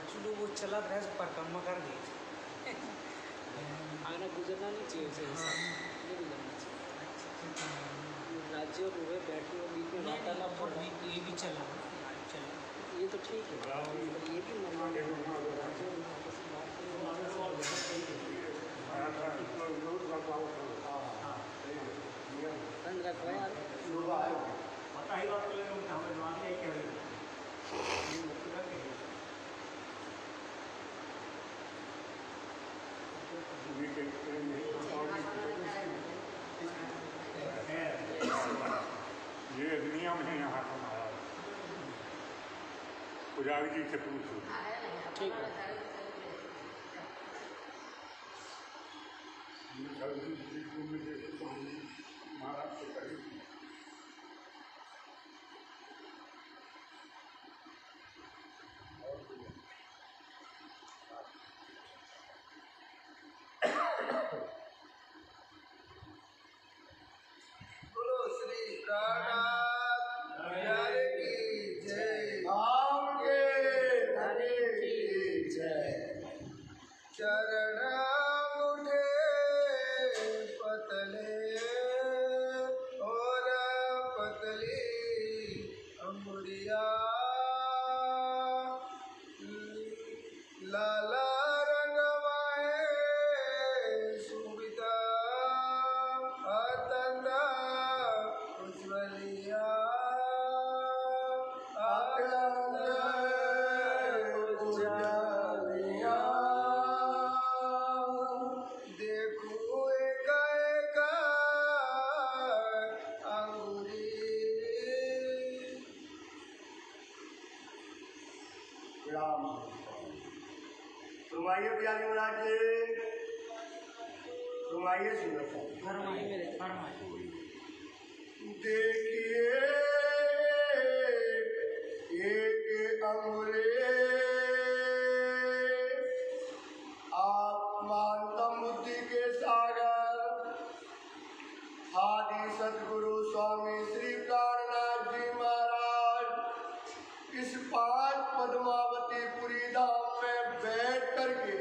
Actually वो चला रहा है परिक्रमा कर गई आना गुजरना नहीं चाहिए उसे नहीं गुजरना चाहिए। राज्य और हुए बैठे और बीच में वार्तालाप और ये भी चला ये तो ठीक है, ये भी नॉर्मल है। राज्य और आपस में बात करें रखो यार पता ही बात ये नियम है यहाँ हमारा। पुजारी जी से पूछो। ठीक है। महाराज से कही चरण मुझे पतले और पतली अमुरिया लाला रंगवाए सुविधा अतंदा उज्ज्वलिया सुमाइए प्यारे महाराज जी, सुमाइए देखिए एक अंगुरे आत्मान समुद्र के सागर आदि सदगुरु स्वामी श्री प्राणनाथ जी महाराज इस 5 पद्मावतीपुरी धाम में बैठ करके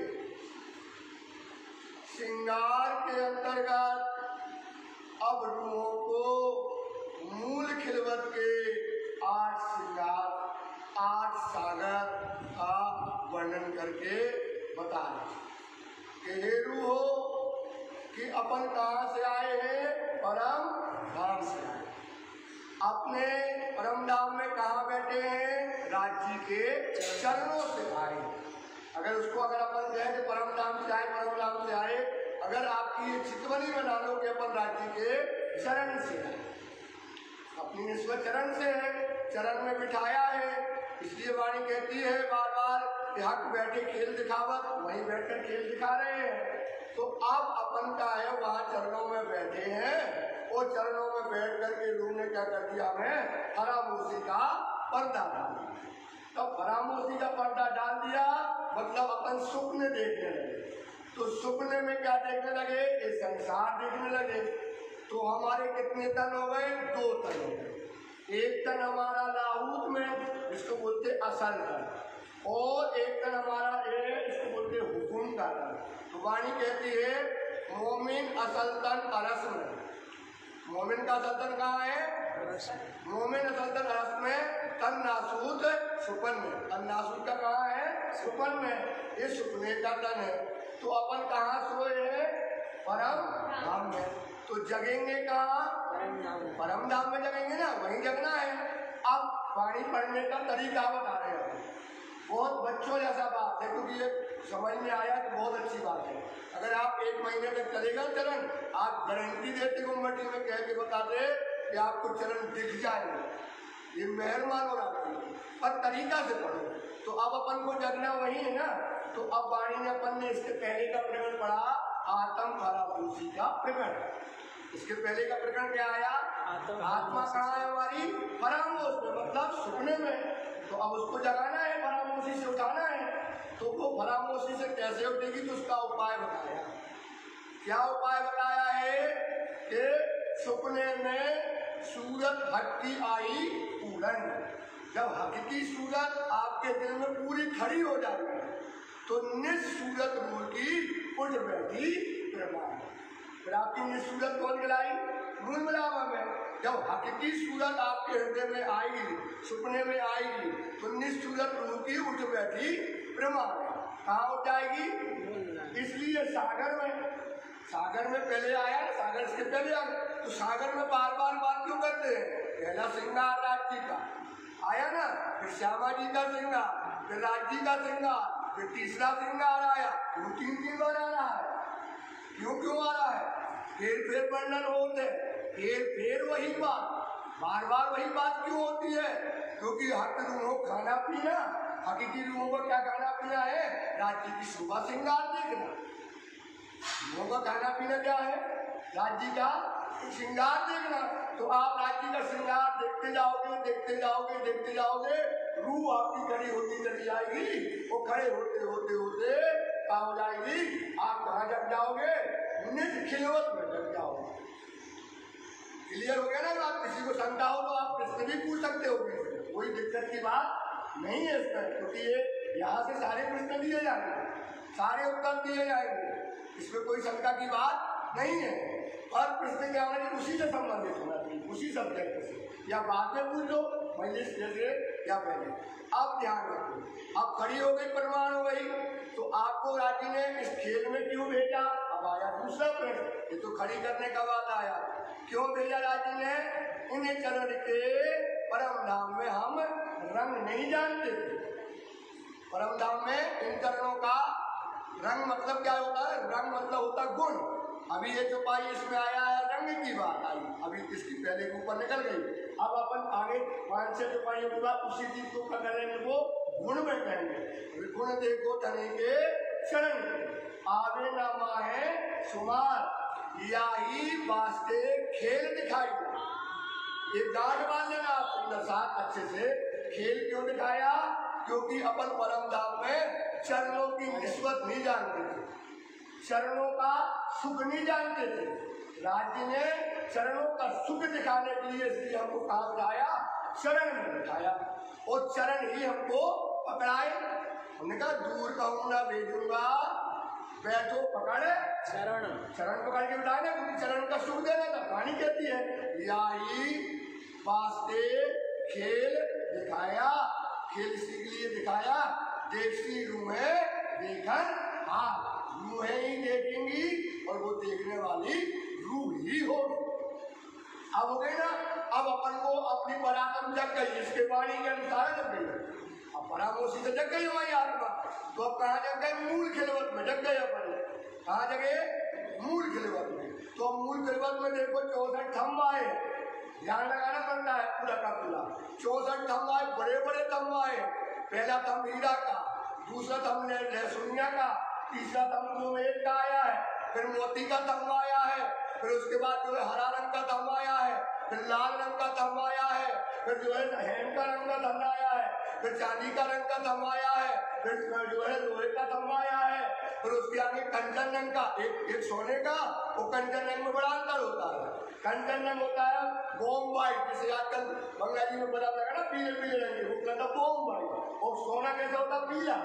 श्रृंगार के अंतर्गत अब रूहों को मूल खिलवत के 8 श्रृंगार 8 सागर का वर्णन करके बता रहे कि हे रूहो कि अपन कहाँ से आए हैं? परम धाम से आए। अपने परम धाम में कहाँ बैठे हैं? राज्य के चरणों से आए। अगर अपन कहें कि परम धाम से आए, परम धाम से आए, अगर आपकी ये चितवनी बना लो कि अपन राज्य के चरण से आए, अपनी ईश्वर चरण से है, चरण में बिठाया है, इसलिए वाणी कहती है बार बार कि हक बैठे खेल दिखावत, वहीं बैठकर खेल दिखा रहे हैं। तो अब अपन का है वहाँ चरणों में बैठे हैं और चरणों में बैठ करके रूह ने क्या कर दिया? हमें फरामोशी का पर्दा डाल दिया। तब फरामोशी का पर्दा डाल दिया मतलब अपन सुपने देखने लगे। तो सुपने में क्या देखने लगे? ये संसार देखने लगे। तो हमारे कितने तन हो गए? 2 तन हो गए। एक तन हमारा लाहूत में, इसको बोलते असल तन, और एक तन हमारा है, इसको बोलते हुकुम का तन। तो वाणी कहती है मोमिन असल तन अरस में। मोमिन का असल तन कहाँ है? मोमिन असल तन अरस में, तन नासूद सुपन में। तन नासूद का कहाँ है? सुपन में। ये सुपने का तन है। तो अपन कहाँ सोए हैं? परम धाम में। तो जगेंगे कहाँ? परम धाम में जगेंगे ना, वहीं जगना है। अब वाणी पढ़ने का तरीका बता रहे हैं। बहुत बच्चों जैसा बात है, क्योंकि ये समझ में आया तो बहुत अच्छी बात है। अगर आप 1 महीने तक चलेगा चरण, आप गारंटी देते गुम्मटी में कह के बताते कि आपको चरण दिख जाएंगे। ये मेहरबान हो आपकी, पर तरीका से पढ़ो। तो अब अपन को जगना वही है ना। तो अब वाणी ने अपन ने इसके पहले का प्रकरण पढ़ा, आत्म फरामोशी का प्रकरण। इसके पहले का प्रकरण क्या आया? आत्मा कहाँ है हमारी? फरामोश में, मतलब सुपने में। तो अब उसको जगाना है, फरामोशी से उठाना है। तो वो फरामोशी से कैसे उठेगी? तो उसका उपाय बताया। क्या उपाय बताया है? कि सुपने में सूरत भट्टी आई पूरन। जब हकीकी सूरत आपके दिल में पूरी खड़ी हो जाएगी तो निसूरत रूह की उठ बैठी प्रमाण। फिर आपकी निसूरत कौन मिलाई? रूह मिलावा में। जब हकीकी सूरत आपके हृदय में आएगी, सुपने में आएगी, तो निसूरत रूह की उठ बैठी प्रमाण। कहाँ उठ जाएगी? इसलिए सागर में पहले आया, सागर से पहले आया, तो सागर में बार बार बात क्यों करते हैं? पहला श्रृंगार राज जी का आया ना, फिर श्यामा जी का श्रृंगार, फिर राज जी का श्रृंगार, फिर तीसरा श्रृंगार आया, वो 3 बार आ रहा है। क्यों आ रहा है? फिर वर्णन होते, फिर वही बात, बार बार वही बात क्यों होती है? क्योंकि हक रूहों खाना पीना, हकीकी रूहों को क्या खाना पीना है? राज्य की शोभा श्रृंगार देखना। रूहों का खाना पीना क्या है? राज्य का श्रृंगार देखना। तो आप राज्य का श्रृंगार देखते जाओगे, रूह आपकी खड़ी होती चली जाएगी। वो खड़े होते क्या हो जाएगी? आप कहाँ जग जाओगे? निज खिलवत में जग जाओगे। क्लियर हो गया ना? आप किसी को शंका हो तो आप प्रश्न भी पूछ सकते हो, कोई दिक्कत की बात नहीं है इसमें, क्योंकि ये यहाँ से सारे प्रश्न दिए जाएंगे, सारे उत्तर दिए जाएंगे, इसमें कोई शंका की बात नहीं है। और प्रश्न क्या होना चाहिए? उसी से संबंधित होना चाहिए, उसी सब्जेक्ट से, या बाद में पूछ लो मजलिस जैसे या पहले। अब ध्यान रखो, अब खड़ी हो गई, प्रमाण हो गई, तो आपको राजी ने इस खेल में क्यों भेजा? अब आया दूसरा प्रश्न, ये तो खड़ी करने का बात आया। क्यों भेजा राजी ने? इन चरण के परम धाम में हम रंग नहीं जानते थे। परम धाम में इन चरणों का रंग मतलब क्या होता है? रंग मतलब होता है गुण। अभी ये जो पाई इसमें आया है, रंग की बात आई, अभी इसकी पहले के ऊपर निकल गई। अब अपन आगे 5 से जो पाई होगा उसी चीज को क्या करेंगे? वो गुण में कहेंगे। गुण देखो तने के चरण आवे नामा है सुमार, यही वास्ते खेल दिखाई। ये गांठ बांध लेना आप साथ अच्छे से। खेल क्यों दिखाया? क्योंकि अपन परम धाम में चरणों की निस्बत नहीं जानते थे, चरणों का सुख नहीं जानते थे। राज्य ने चरणों का सुख दिखाने के लिए इसलिए हमको कहाँ दिखाया? चरण में दिखाया, और चरण ही हमको पकड़ाए। हमने कहा दूर कहूँ ना भेजूंगा, बैठो पकड़ चरण पकड़ के बिठाए ना, क्योंकि चरण का सुख देना था। कहानी कहती है यही वास्ते खेल दिखाया, खेल इसी के लिए दिखाया। देखती रूहें देखन हाथ, रूहें ही देखेंगी और वो देखने वाली रूह ही होगी। अब हो गई ना? अब अपन को अपनी पराक्रम जग गई, इसके वाणी के अनुसार जग गई। अब परामोशी से जग गई हमारी आत्मा, तो अब कहाँ जग गए? मूल खिलवत में जग गए अपन। कहाँ जगे? मूल खिलवत में। तो मूल खिलवत में देखो 64 थंब आए, ध्यान लगाना पड़ता है पूरा का पूरा। 64 थंब आए, बड़े बड़े थंब आए। पहला थंब हीरा का, दूसरा थंब लहसुनिया का, तीसरा थंब लोहेट का आया है, फिर मोती का थंब आया है, फिर उसके बाद जो है हरा रंग का थंब आया है, फिर लाल रंग का थंब आया है, फिर जो है हेम का रंग का थंब आया है, फिर चांदी का रंग का थंब आया है, फिर जो है लोहे का थंब आया है, फिर उसके आगे कंचन रंग का, एक सोने का, वो कंचन रंग में बड़ा अंतर होता है। कंचन रंग होता है बॉम वाइट, जिसे आजकल बंगाली में पता लगा ना, पीले पीले रंग के, वो कहता बॉम वाइट। और सोना कैसा होता? पीला।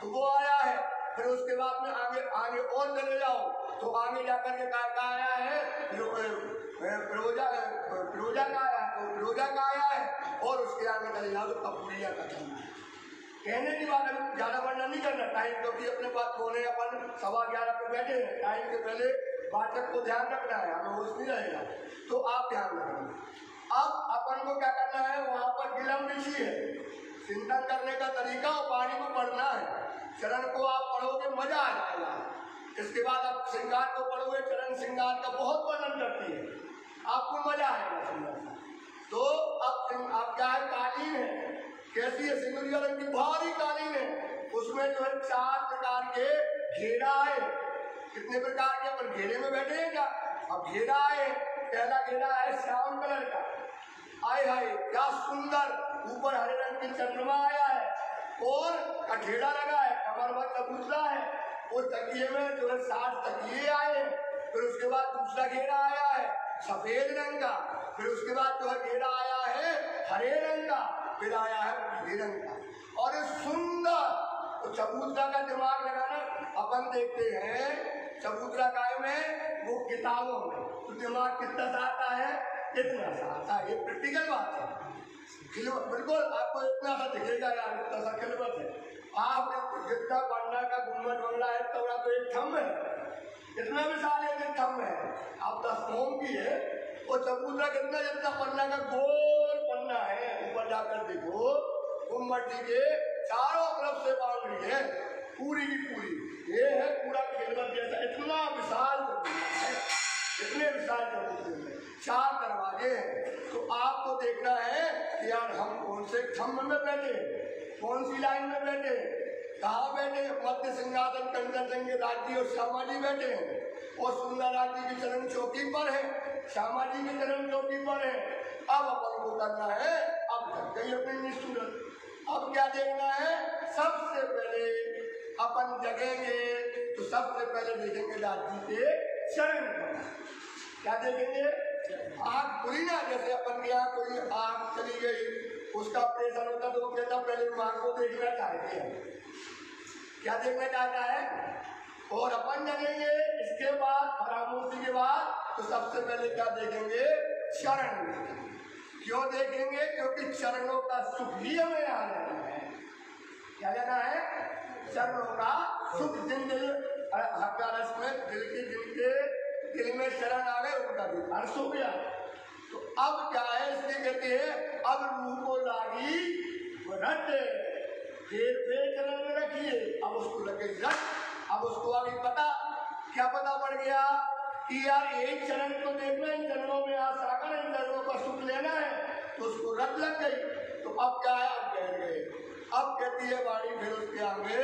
तो वो आया है। फिर उसके बाद में आगे और चले जाओ तो आगे जाकर के क्या आया है? फिरोजा का आया है, तो फिरोजा का आया है। और उसके आगे चले जाओ तो कपूरिया का चलना है। कहने की बात है, ज्यादा वर्णन नहीं करना टाइम, क्योंकि अपने पास फोन है, अपन 11:15 पे बैठे हैं, टाइम के पहले बातचीत को ध्यान रखना है, हमें होश नहीं रहेगा। तो आप ध्यान रखेंगे। अब अपन को क्या करना है? वहां पर विलम्ब बिछी है, चिंतन करने का तरीका और पानी को पढ़ना है। चरण को आप पढ़ोगे मजा आ जाएगा। इसके बाद आप श्रृंगार को पढ़ोगे, चरण श्रृंगार का बहुत वर्णन करती है, आपको मजा आएगा सुंदर। तो अब क्या है? कालीन है, कैसी है? सिंदूरिया रंग की भारी कालीन है, उसमें जो है 4 प्रकार के घेरा है। कितने प्रकार के? अपन घेरे में बैठे हैं क्या? अब घेरा है, पहला घेरा है श्याम कलर का, आए हाय क्या सुंदर, ऊपर हरे रंग की चंद्रमा आया है और अठेड़ा लगा है, कमर में कबूतरा है, और तकिए में जो है 60 तकिए आए। फिर उसके बाद दूसरा घेरा आया है सफेद रंग का, फिर उसके बाद जो है घेरा आया है हरे रंग का, फिर आया है पीले रंग का। और सुंदर तो चबूतरा का दिमाग लगाना, अपन देखते हैं चबूतरा काय में, वो किताबों में, तो दिमाग कितना सा आता है, इतना सा आता है। ये प्रैक्टिकल बात है। बिल्कुल आपको इतना सा दिखेगा यार, इतना सा खिलवत है। आप जितना पन्ना का गुम्बद बंगला है तो तो एक थंब है, इतना विशाल एक थंब है। आप 10 मोम की है, वो चबूतरा कितना, जितना पन्ना का गोल पन्ना है। ऊपर जाकर देखो, गुम्बद के चारों तरफ से बाउंड्री है पूरी की पूरी। ये है पूरा खिलवत जैसा, इतना विशाल है, इतने विशाल चबूतरे में 4 दरवाजे हैं। तो आपको देखना है कि यार हम कौन से थंब में बैठे, कौन सी लाइन में बैठे, कहाँ बैठे। मध्य सिंहासन कंचन सिंह राज जी और श्यामा जी बैठे हैं, और सुंदर राज जी की चरण चौकी पर है, श्यामा जी की चरण चौकी पर है। अब अपन को करना है, अब तक गई अपनी सूरत। अब क्या देखना है, सबसे पहले अपन जगेंगे तो सबसे पहले देखेंगे राज जी के चरण पर। क्या देखेंगे, आग खुली ना, जैसे अपन के यहाँ कोई आग चली गई, उसका ऑपरेशन होता तो वो कहता पहले मां को देखना चाहते हैं, क्या देखना चाहता है। और अपन जगेंगे, इसके बाद परामूर्ति के बाद तो सबसे पहले क्या देखेंगे, चरण देखेंगे। क्यों देखेंगे, क्योंकि चरणों का सुख ही हमें यहाँ लेना है। क्या लेना है, चरणों का सुख। जिन दिल हकारस में दिल की जिनके दिल में चरण आ गए उनका भी हर्ष हो गया। तो अब क्या है, इसलिए कहते हैं अब रूह को लागी रट, फिर चरण में रखिए। अब उसको लगे रट। अब उसको आगे पता, क्या पता पड़ गया कि यार एक चरण को देखना, इन चरणों में आज सागर, इन चरणों का सुख लेना है, तो उसको रट लग गई। तो अब क्या है, अब बैठ गए। अब कहती है वाणी फिर उसके आगे,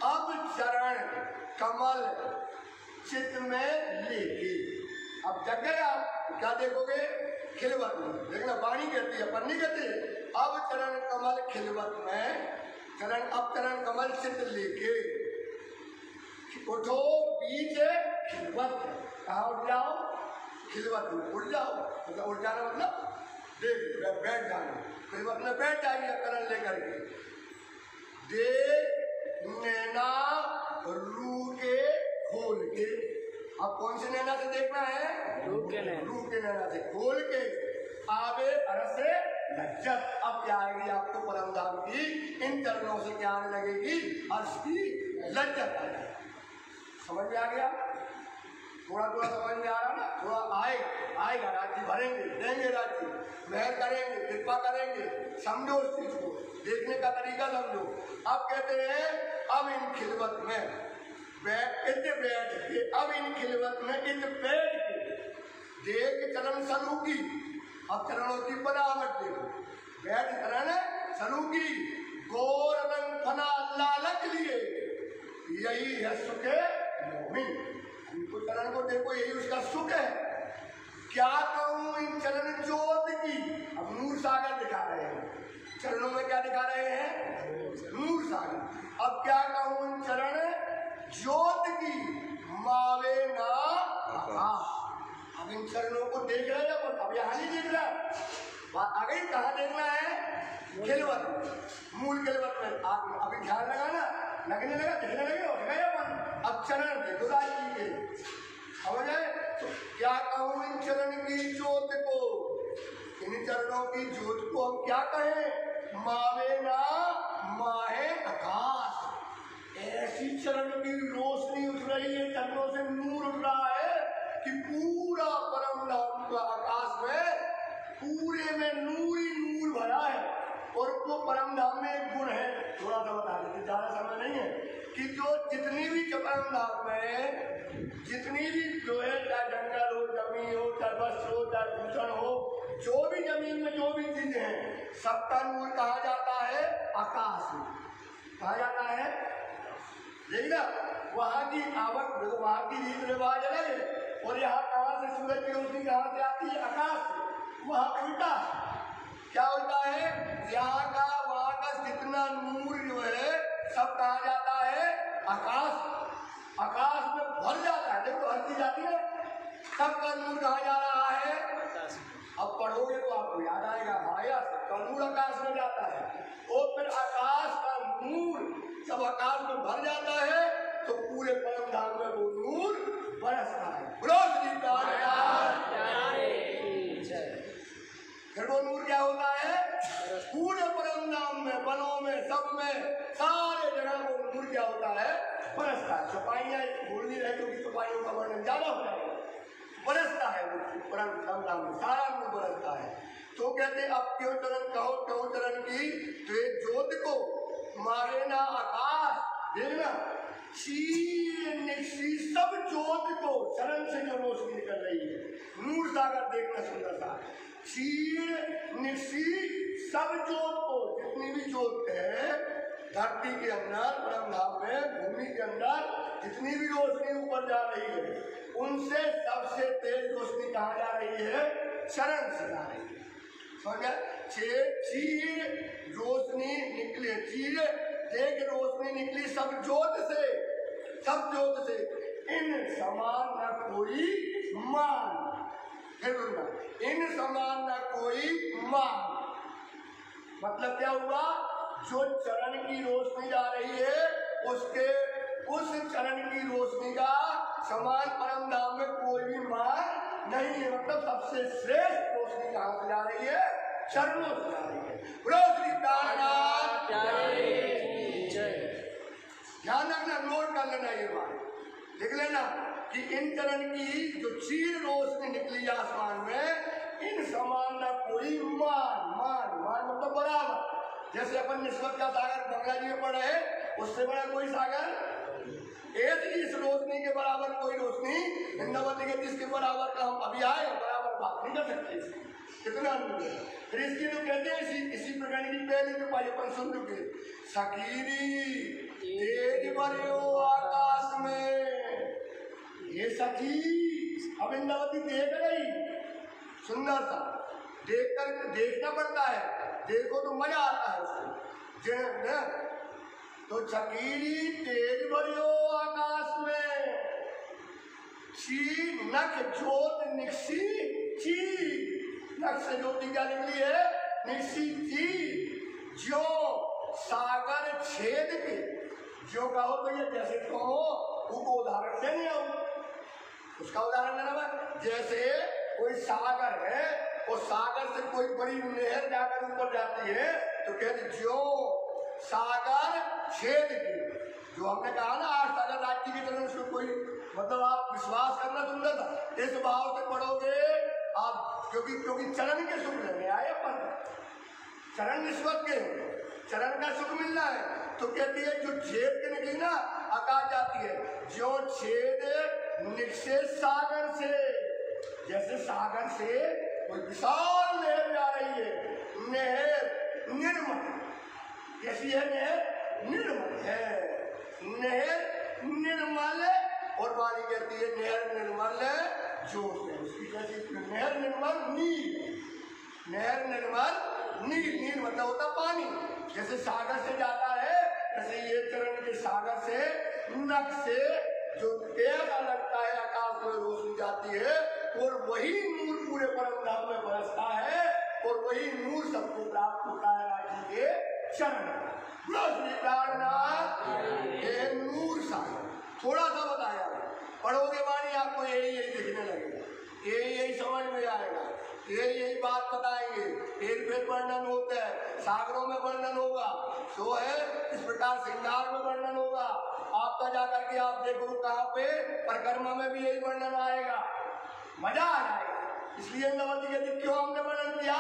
अब चरण कमल चित्त में लेके। अब जग गए आप, क्या देखोगे, खिलवत में देखना। वाणी कहती है, पन्नी कहती है, अब चरण कमल खिलवत में, चरण अब चरण कमल चित्त लेके उठो बीच खिलवत। कहाँ उठ जाओ, खिलवत में उठ जाओ। मतलब उठ जाना मतलब देख बैठ जाना, खिलवत में बैठ जाइए करण लेकर के। देख नैना रूह के खोल के। अब कौन से नैना से देखना है, रूह के नैना से खोल के। आवे अरस से लज्जत। अब क्या आएगी आपको परम धाम की, इन चरणों से क्या आने लगेगी, अर्श की लज्जत आ जाएगी। समझ में आ गया, थोड़ा थोड़ा समझ में आ रहा ना, थोड़ा आएगा राज्य भरेंगे, देंगे राज्य, महल करेंगे, कृपा करेंगे। समझो उस चीज को, देखने का तरीका समझो। अब कहते हैं अब इन खिलवत में बैठ के, अब इन खिलवत में इन बैठ के देख चरण सलूकी। अब चरणों की बनावट देखो, बैठ चरण सलूकी, गोर रंग फना लालच लिए, यही है सुख मोमिन। इनको चरण को देखो, यही उसका सुख है। क्या कहूँ इन चरण ज्योत की। अब नूर सागर दिखा रहे हैं, चरणों में क्या दिखा रहे हैं, नूर सागर। अब क्या कहूँ इन चरण ज्योत की, मावे ना आकाश। अब इन चरणों को देख रहे हैं, अब यहाँ नहीं देख रहा, आगे कहाँ देखना है, खिलवत, मूल खिलवत में। अभी ध्यान लगाना, लगने लगा, दिखने लगे, हो गए अपन। अब चरण देखो राजी के, समझ आए। तो क्या कहूँ इन चरण की ज्योत को, इन चरणों की ज्योत को हम क्या कहें, मावे ना माहे आकाश। ऐसी चरण की रोशनी उठ रही है, चरणों से नूर उठ रहा है कि पूरा परम धाम का आकाश में पूरे में नूर ही नूर भरा है। और वो परम धाम में एक गुण है, थोड़ा सा बता देते, ज्यादा समय नहीं है, कि जो जितनी भी परम धाम में जितनी भी जो है, चाहे जंगल हो, जमीन हो, चाहे वस्त्र हो, चाहे भूषण हो, जो भी जमीन में जो भी चीजें हैं, सबका नूर कहा जाता है, आकाश में कहा जाता है। देखना वहाँ की आवक, वहाँ की रीत रिवाज अलग है, और यहाँ कहाँ से सूरज की रोशनी कहाँ से आती है, आकाश से। वहाँ उल्टा, क्या उल्टा है, यहाँ का वहाँ का जितना नूर जो है सब कहा जाता है आकाश। आकाश में भर जाता है, देखो हर चीज आती है, सबका नूर कहा जा रहा है अब पढ़ोगे तो आपको याद आएगा, माया से कनूर आकाश में जाता है और फिर आकाश का नूर जब आकाश में भर जाता है तो पूरे परम धाम में वो नूर बरसता है। फिर वो नूर क्या होता है? पूरे परम धाम में, वनों में, सब में, सारे जगह वो नूर क्या होता है? बरसता है। चौपाइयाँ भूल नहीं रहे क्योंकि चौपाइयों का वर्णन ज्यादा हो जाएगा। बरसता है वो परम धाम में, सारा नूर बरसता है। तो कहते अब क्यों चरण कहो, क्यों चरण की तो एक ज्योत को मारे ना आकाश, देखना सब ज्योत को चरण से जो रोशनी निकल रही है, नूर सागर देखना सुंदर सा, सब ज्योत को, जितनी भी ज्योत है धरती के अंदर, परम धाम में, भूमि के अंदर जितनी भी रोशनी ऊपर जा रही है, उनसे सबसे तेज रोशनी कहाँ जा रही है? चरण से जा रही है। समझ? चीर रोशनी निकली, चीर देख रोशनी निकली सब ज्योत से, सब ज्योत से, इन समान न कोई मान, फिर बोलना, इन समान न कोई मान। मतलब क्या हुआ? जो चरण की रोशनी जा रही है उसके, उस चरण की रोशनी का समान परम धाम में कोई भी मान नहीं है। मतलब सबसे श्रेष्ठ रोशनी कहाँ से जा रही है? चरणों से जा रही है। ध्यान रखना, नोट कर लेना ये बात, लिख लेना कि इन चरण की जो चीर रोशनी निकली आसमान में, इन समान ना कोई मान, मान मान मतलब बराबर। जैसे अपन निस्बत का सागर गंगा जी में पढ़े, उससे बड़ा कोई सागर एक इस रोशनी के बराबर कोई रोशनी इंद्रावती के जिसके बराबर का हम अभी आए बराबर बात नहीं कर सकते। कितना फिर इसकी तो कहते हैं इसी प्रकार की पहले जो पाई अपन सुन चुके, सकीरी तेज बरियो आकाश में, ये सखी अब इंद्रावती देख रही, सुंदर सा देख कर देखना पड़ता है, देखो तो मजा आता है उसको। तो सकीरी तेज बरियो आकाश में, ची नख ज्योत निक्सी ची, नख से ज्योति क्या निकली है? निक्सी थी, जो सागर छेद के, जो कहो तो ये जैसे कहो वो उदाहरण देने आओ, उसका उदाहरण देना है। जैसे कोई सागर है और सागर से कोई बड़ी नहर जाकर ऊपर जाती है तो कहते जो सागर छेद की, जो हमने कहा ना आज सागर राज्य की तरह उसको कोई मतलब आप विश्वास करना सुंदर था, इस भाव से पढ़ोगे आप, क्योंकि चरण के सुख लेने आए अपन, चरण निस्बत के, चरण का सुख मिलना है। तो कहती है जो छेद के निकली ना आकाश जाती है, जो छेद निकसे सागर से, जैसे सागर से कोई विशाल नहर जा रही है, नहर निर्मल, कैसी है नहर? निर्मल है, नहर निर्मल, और वाली कहती है नहर निर्मल जोश है उसकी, कैसी नहर निर्मल नील, नहर निर्मल नील, नील मतलब होता पानी, जैसे सागर से जाता है जैसे ये चरण के सागर से नख से जो तेजा लगता है आकाश में रोशनी जाती है, और वही नूर पूरे परम धाम में बरसता है, और वही नूर सबको प्राप्त होता है राज्य के चरण। ये नूर सागर थोड़ा सा बताया, पढ़ोगे वाणी आपको यही दिखने लगेगा, यही समझ में आएगा, यही बात बताएंगे, फिर वर्णन होता है, सागरों में वर्णन होगा, सो है इस प्रकार श्रृंगार में वर्णन होगा, आपका जाकर के आप देखो कहाँ पे परिक्रमा में भी यही वर्णन आएगा, मजा आ जाएगा। इसलिए इंद्रावती कहती क्यों हमने वर्णन किया?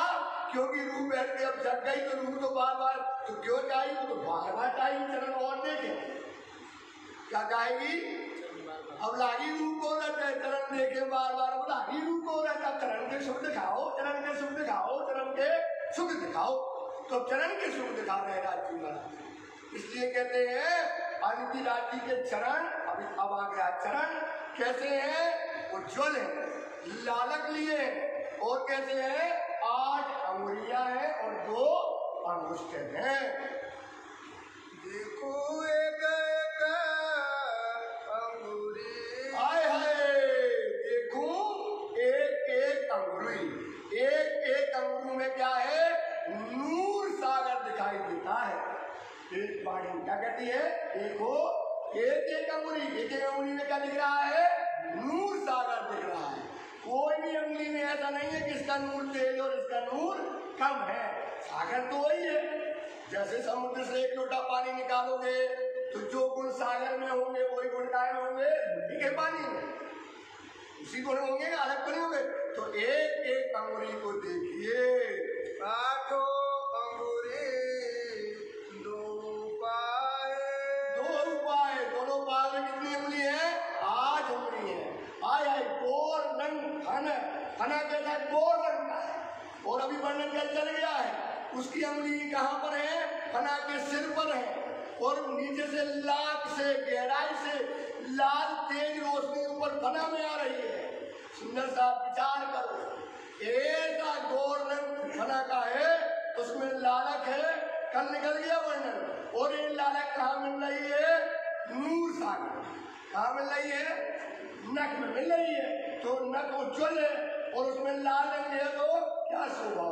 क्योंकि रूह बैठ के अब जग गई तो रूह तो बार बार तो क्यों चाहिए, वो तो बार बार चाहिए चरण और देखे, क्या कहेगी? अब लागी रूह को रहता है चरण देखे बार बार, अब लागी रूह को रहता है, चरण के सुख दिखाओ, चरण के सुख दिखाओ, चरण के सुख दिखाओ, तो चरण के सुख दिखा रहे राज्य महाराज। इसलिए कहते हैं अनिति राज्य के चरण, अभी अब आ गया चरण, कैसे हैं? वो ज्वल है, लालक लिए, और कैसे हैं? 8 अंगुलियां हैं और 2 अंगुष्ठ हैं। देखो एक एक अंगुली, आए हाय देखूं एक एक अंगुली, एक देखा है। एक बाणी क्या कहती है, देखो एक एक अंगुली में क्या दिख रहा है, नूर सागर दिख रहा है। कोई भी अंगुली में ऐसा नहीं है कि इसका नूर तेज और इसका नूर कम है। सागर तो वही है। जैसे समुद्र से एक लोटा पानी निकालोगे तो जो गुण सागर में होंगे वही गुण काय में होंगे, ठीक है, पानी में उसी गुण होंगे, अलग तो नहीं होंगे। तो एक एक अंगुली को देखिए, आठों अंगुरी दो पाए, दोनों पाए में कितनी अंगुली है, 8 अंगुली है। आय गोर रंग फना कैसा है, गोर रंग का है। और अभी वर्णन कर चल गया है, उसकी अंगुली कहाँ पर है, फना के सिर पर है। और नीचे से लाख से गहराई से लाल तेज रोशनी ऊपर फना में आ रही है। सुंदर सा विचार करो, ऐसा गोर रंग फना का है, उसमें लालक है, कल निकल गया वर्णन। और ये लालक कहाँ मिल रही है, नूर सागर कहाँ मिल रही है, नख में मिल रही है। तो नख उज्ज्वल है और उसमें लाल रंग है, तो क्या शोभा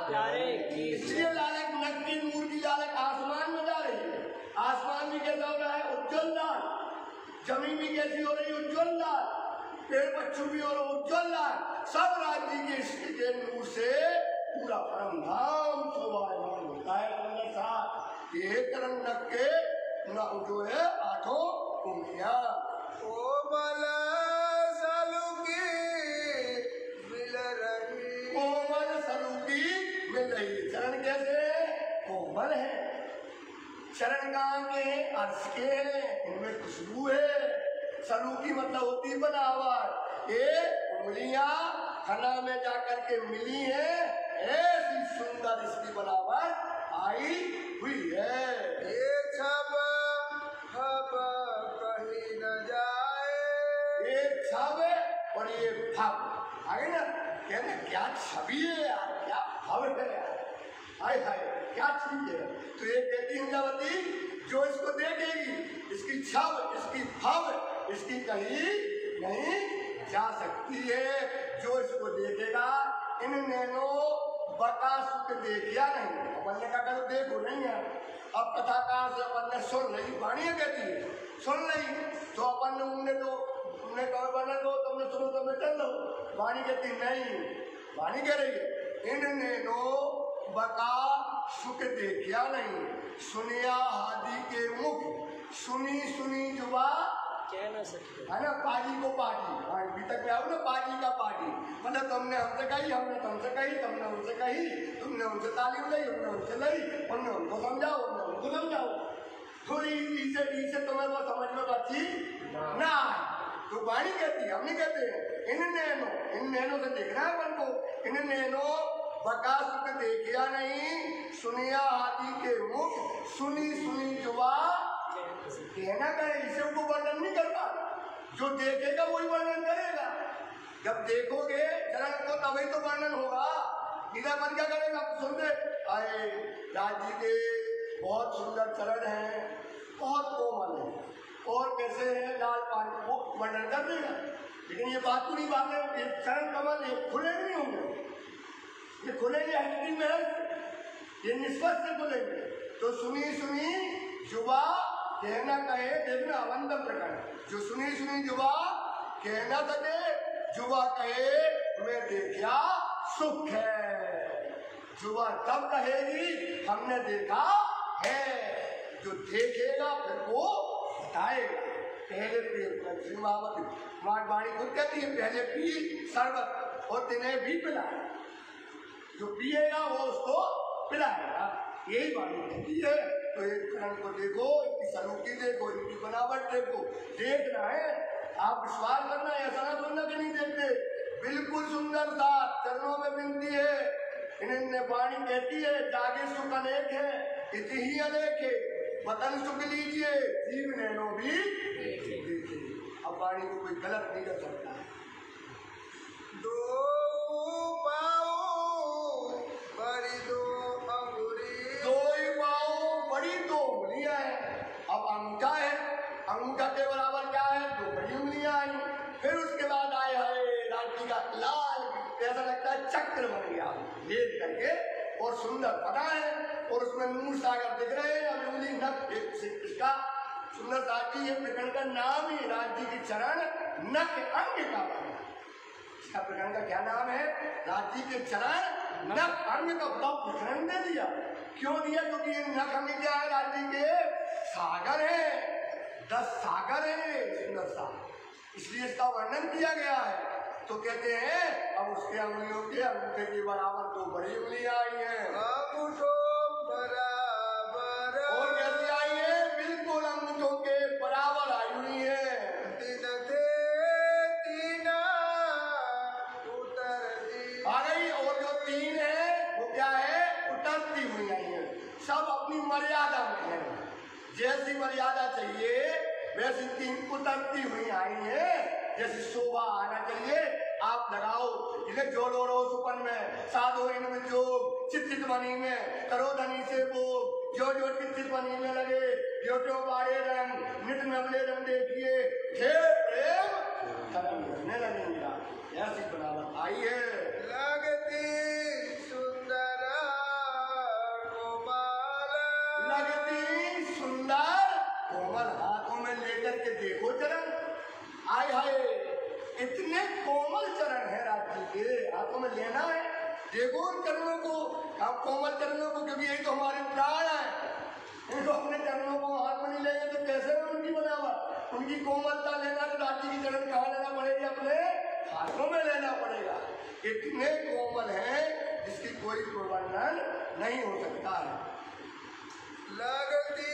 बनाएगी। इसलिए लालक नख की नूर की लालक आसमान में जा रही है। आसमान भी कैसा हो रहा है, उज्ज्वल लाल। जमीन भी कैसी हो रही है, उज्ज्वल लाल। पेड़ पक्षी भी हो रहा है उज्ज्वल लाल। सब राज्य के इश्क के नूर से पूरा परम धाम शोभायमान होता है। एक रंग नख के जो है 8 उंगलियां, कोमल सलूकी मिल रही, कोमल सलूकी मिल रही। चरण कैसे कोमल है, चरण कहाँ के अर्श के हैं, इनमें खुशबू है। सलूकी मतलब होती बनावट। ये उंगलियां फना में जाकर के मिली है, ऐसी सुंदर इसकी बनावट आई हुई है। ये छब हब कहीं न जाए, ये छब और ये भव आगे ना, कहने क्या छवि है यार, क्या भव है यार, हाय हाय क्या चीज है। तो ये कहती इंद्रावती, जो इसको देखेगी, इसकी छब इसकी भव इसकी कहीं नहीं जा सकती है। जो इसको देखेगा, इन नैनो बका सुख देखिया नहीं। अपन ने कहा तो देखो नहीं है। अब कथाकार से अपन ने सुन रही, वाणी कहती है सुन रही, तो अपन ने उन्हें कहा बना दो, तुमने सुनो तो मैं चल लो। वाणी कहती नहीं, वाणी कह रही है इन नैनो बका सुख देखिया नहीं, सुनिया हादी के मुख, सुनी सुनी जुबा कह ना सके, है ना, पाजी को पाजी। अभी तक में आओ ना, पाजी का पाजी मतलब तुमने हमसे कही, हमने तुमसे कही, तुमने उनसे कही, तुमने उनसे तालीम ली, हमने उनसे ली, हमने उनको समझाओ, हमने उनको समझाओ। थोड़ी इसे तुम्हें वो समझ में बची ना। तो वाणी कहती, हम नहीं कहते हैं। इन नैनो से देखना है अपन को। इन नैनो बका सुख देखिया नहीं, सुनिया हाथी के मुख, सुनी सुनी जुबा कहना कहे। इसे वो वर्णन नहीं करता, जो देखेगा वही वर्णन करेगा। जब देखोगे चरण को तभी तो वर्णन होगा। इधर मन क्या करेगा, सुनते आए राज जी के बहुत सुंदर चरण हैं, बहुत कोमल है और कैसे है लाल पानी, वो वर्णन कर देगा। लेकिन ये बात पूरी बात है, ये चरण कमल ये खुले नहीं होंगे, ये खुलेंगे हड्डी में, ये निष्पक्ष से खुलेंगे। तो सुनी सुनी जुबा कहना कहे, देखना अवंदम प्रकरण, जो सुनी सुनी जुबा कहना सके, जुबा कहे मैं देखा सुख है। जुबा तब कहेगी हमने देखा है, जो देखेगा फिर वो बताएगा। पहले श्री वाणी खुद कहती है, पहले पी शरबत और तिन्हें भी पिलाए, जो पिएगा वो उसको पिलाएगा, यही वाणी कहती है। तो एक चरण को देखो, इनकी सलूकी देखो, इनकी बनावट देखो, देखना है। आप विश्वास करना, ऐसा ना सुनना कि नहीं देखते, बिल्कुल सुंदर था। चरणों में विनती है, इन्हें वाणी कहती है, जागे सुख अनेक है, इति ही अनेक है, वतन सुख लीजिए, जीव नैनो भी देखे। अब वाणी को कोई गलत नहीं कर सकता है। दो पाओ बड़ी दो अंगुरी, दो ही पाओ बड़ी दो उंगलियां हैं। अब अंगूठा है, अंगूठा के बराबर क्या है, 2 बड़ी उंगलियां आई। फिर उसके बाद आए हरे राज्य का लाल, ऐसा लगता है चक्र बन गया, लेट करके और सुंदर पता है और उसमें नूर सागर दिख रहे हैं। अब उंगली नख इसका सुंदर साथी, ये प्रकरण का नाम ही राज जी की चरण नख अंग का बना। इसका प्रकरण का क्या नाम है? राज जी के चरण नख अंग का बताओ प्रकरण दे दिया। क्यों दिया? क्योंकि ये नख अंग क्या है? राज जी के सागर है, 10 सागर है सुंदर सा, इसलिए इसका वर्णन किया गया है। तो कहते हैं अब उसके अंगुलियों के अंगूठे के बराबर 2 बड़ी उंगलियां आई हैं अंगूठों बराबर और कैसे आई है? बिल्कुल अंगूठों के बराबर आई हुई है। दिन थे तीना उतरती आ गई। और जो 3 है वो क्या है? उतरती हुई आई है। सब अपनी मर्यादा में है, जैसी मर्यादा चाहिए वैसी 3 उतरती हुई आई है। जैसी शोभा आना चाहिए आप लगाओ इन्हें जोड़ो रोसुपन में, साधो इनमें जो चित्तित मणि में, करो धनी से भोग जो जो चित्तित मणि में लगे, जो जो बारे रंग नित नवले रंग देखिए, हे प्रेम करने लगेंगे। ऐसी बनावट आई है। लगती सुंदर कोमल लगती सुंदर कोमल, हाथों में लेकर के देखो चरण, आय हाय इतने कोमल चरण है राज जी के, हाथों में लेना है। देखो उन चरणों को, आप कोमल चरणों को, क्योंकि यही तो हमारे प्राण है। इनको अपने चरणों को हाथ में नहीं लेंगे तो कैसे में उनकी बनावट, उनकी कोमलता लेना तो राज जी की चरण कहाँ लेना पड़ेगी? अपने हाथों में लेना पड़ेगा। इतने कोमल है जिसकी कोई वर्णन नहीं हो सकता है। लगती